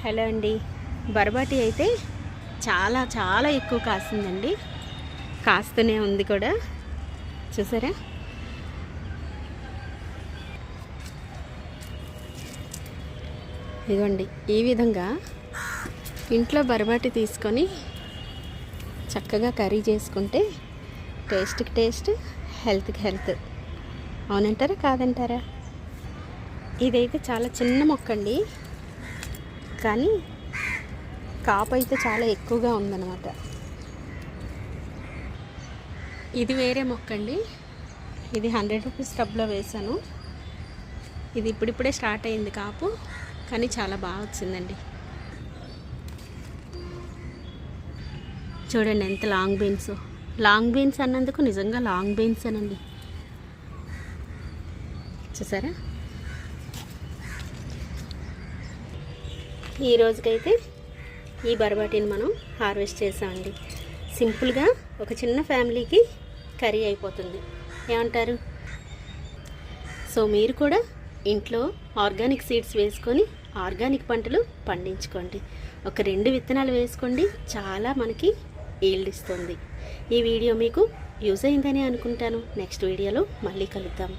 Hello అండి. బర్బాటి అయితే చాలా చాలా ఎక్కువ కాస్తుందండి. కాస్తూనే ఉంది కూడా, చూసారా? ఇదిగోండి, ఈ విధంగా ఇంట్లో బర్బాటి తీసుకొని చక్కగా కర్రీ చేసుకుంటే టేస్ట్కి టేస్ట్, హెల్త్కి హెల్త్. అవునంటారా కాదంటారా? ఇదైతే చాలా చిన్న మొక్క అండి, కానీ కాపు అయితే చాలా ఎక్కువగా ఉందన్నమాట. ఇది వేరే మొక్క అండి. ఇది 100 రూపీస్ టబ్లో వేసాను. ఇది ఇప్పుడిప్పుడే స్టార్ట్ అయింది కాపు, కానీ చాలా బాగా వచ్చిందండి. చూడండి ఎంత లాంగ్ బీన్స్. లాంగ్ బీన్స్ అన్నందుకు నిజంగా లాంగ్ బీన్స్ అనండి. చూసారా? ఈ రోజుకైతే ఈ బర్బాటిని మనం హార్వెస్ట్ చేసామండి. సింపుల్గా ఒక చిన్న ఫ్యామిలీకి కర్రీ అయిపోతుంది. ఏమంటారు? సో మీరు కూడా ఇంట్లో ఆర్గానిక్ సీడ్స్ వేసుకొని ఆర్గానిక్ పంటలు పండించుకోండి. ఒక 2 విత్తనాలు వేసుకోండి, చాలా మనకి ఈల్డ్ ఇస్తుంది. ఈ వీడియో మీకు యూజ్ అయిందని అనుకుంటాను. నెక్స్ట్ వీడియోలో మళ్ళీ కలుద్దాం.